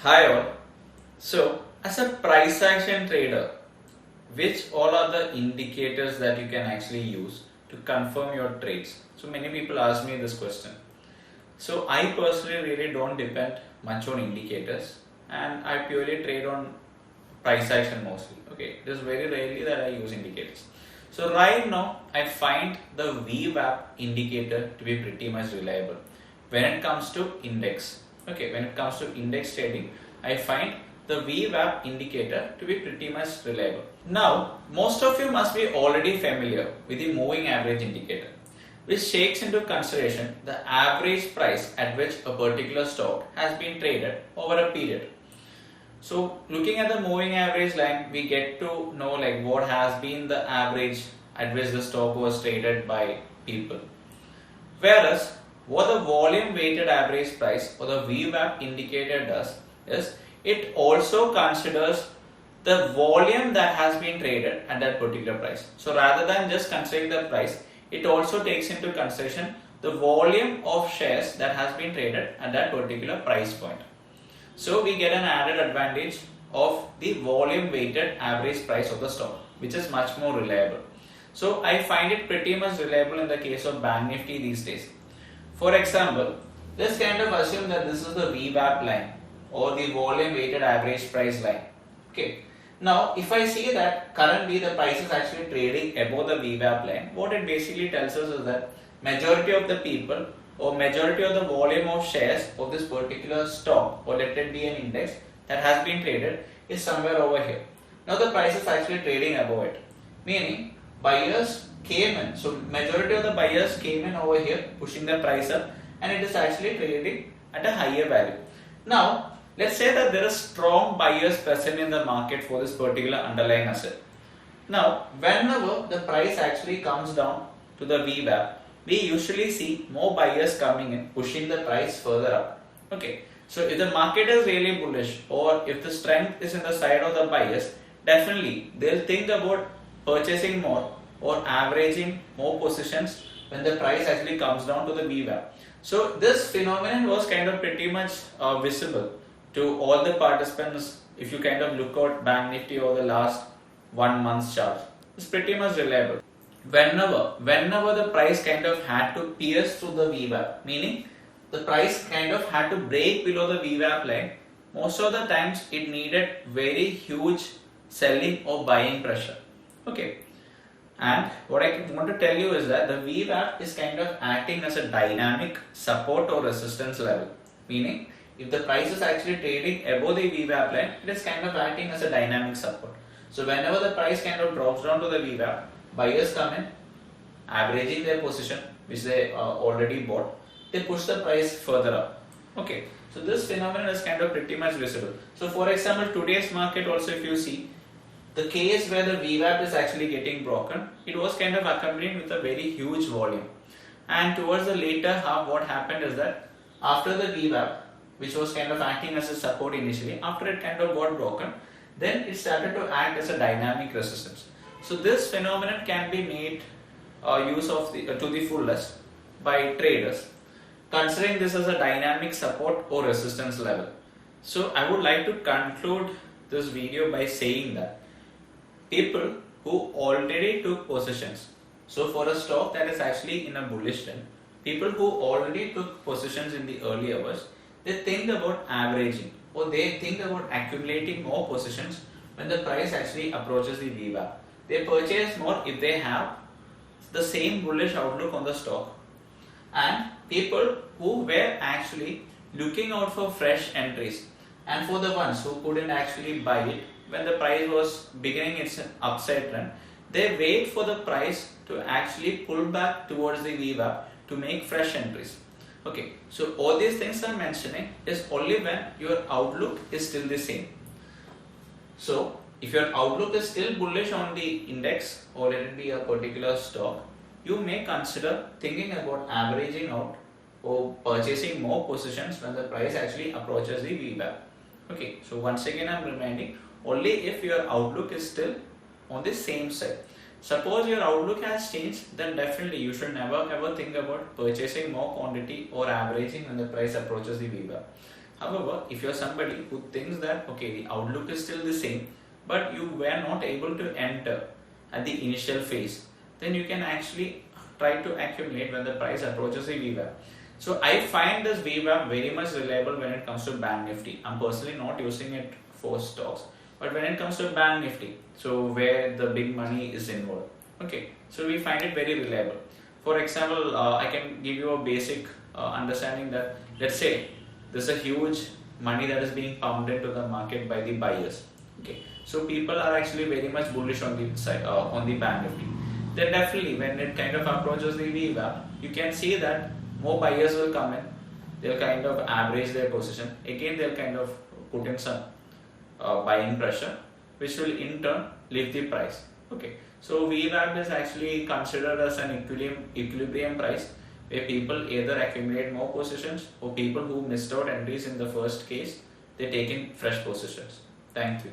Hi all. So, as a price action trader, which all are the indicators that you can actually use to confirm your trades? So, many people ask me this question. So, I personally really don't depend much on indicators and I purely trade on price action mostly. Okay, it is very rarely that I use indicators. So, right now, I find the VWAP indicator to be pretty much reliable when it comes to index. Okay, when it comes to index trading, I find the VWAP indicator to be pretty much reliable. Now, most of you must be already familiar with the moving average indicator, which takes into consideration the average price at which a particular stock has been traded over a period. So, looking at the moving average line, we get to know like what has been the average at which the stock was traded by people. Whereas what the volume weighted average price or the VWAP indicator does is it also considers the volume that has been traded at that particular price. So rather than just considering the price, it also takes into consideration the volume of shares that has been traded at that particular price point. So we get an added advantage of the volume weighted average price of the stock, which is much more reliable. So I find it pretty much reliable in the case of Bank Nifty these days. For example, let's kind of assume that this is the VWAP line or the volume weighted average price line. Okay. Now, if I see that currently the price is actually trading above the VWAP line, what it basically tells us is that majority of the people or majority of the volume of shares of this particular stock or let it be an index that has been traded is somewhere over here. Now the price is actually trading above it, meaning buyers came in. So majority of the buyers came in over here pushing the price up and it is actually trading at a higher value. Now let's say that there are strong buyers present in the market for this particular underlying asset. Now whenever the price actually comes down to the VWAP, we usually see more buyers coming in pushing the price further up. Okay, so if the market is really bullish or if the strength is in the side of the buyers, definitely they'll think about purchasing more or averaging more positions when the price actually comes down to the VWAP. So this phenomenon was kind of pretty much visible to all the participants. If you kind of look at Bank Nifty over the last 1 month's chart, it's pretty much reliable. Whenever the price kind of had to pierce through the VWAP, meaning the price kind of had to break below the VWAP line, most of the times it needed very huge selling or buying pressure. Okay, and what I want to tell you is that the VWAP is kind of acting as a dynamic support or resistance level, meaning if the price is actually trading above the VWAP line, it is kind of acting as a dynamic support. So whenever the price kind of drops down to the VWAP, buyers come in, averaging their position which they already bought, they push the price further up. Okay, so this phenomenon is kind of pretty much visible. So for example, today's market also, if you see the case where the VWAP is actually getting broken, it was kind of accompanied with a very huge volume. And towards the later half, what happened is that after the VWAP, which was kind of acting as a support initially, after it kind of got broken, then it started to act as a dynamic resistance. So this phenomenon can be made use of to the fullest by traders, considering this as a dynamic support or resistance level. So I would like to conclude this video by saying that people who already took positions, so for a stock that is actually in a bullish trend, people who already took positions in the early hours, they think about averaging or they think about accumulating more positions when the price actually approaches the VWAP. They purchase more if they have the same bullish outlook on the stock. And people who were actually looking out for fresh entries, and for the ones who couldn't actually buy it when the price was beginning its upside trend, they wait for the price to actually pull back towards the VWAP to make fresh entries. Okay, so all these things I'm mentioning is only when your outlook is still the same. So if your outlook is still bullish on the index or let it be a particular stock, you may consider thinking about averaging out or purchasing more positions when the price actually approaches the VWAP. Okay, so once again I'm reminding, only if your outlook is still on the same side. Suppose your outlook has changed, then definitely you should never ever think about purchasing more quantity or averaging when the price approaches the VWAP. However, if you're somebody who thinks that okay, the outlook is still the same, but you were not able to enter at the initial phase, then you can actually try to accumulate when the price approaches the VWAP. So I find this VWAP very much reliable when it comes to Bank Nifty. I'm personally not using it for stocks, but when it comes to Bank Nifty, so where the big money is involved, okay, so we find it very reliable. For example, I can give you a basic understanding that, let's say there's a huge money that is being pumped into the market by the buyers. Okay, so people are actually very much bullish on the side on the Bank Nifty. Then definitely when it kind of approaches the VWAP, you can see that more buyers will come in. They'll kind of average their position. Again, they'll kind of put in some buying pressure, which will in turn lift the price. Okay, so VWAP is actually considered as an equilibrium price where people either accumulate more positions or people who missed out entries in the first case, they take in fresh positions. Thank you.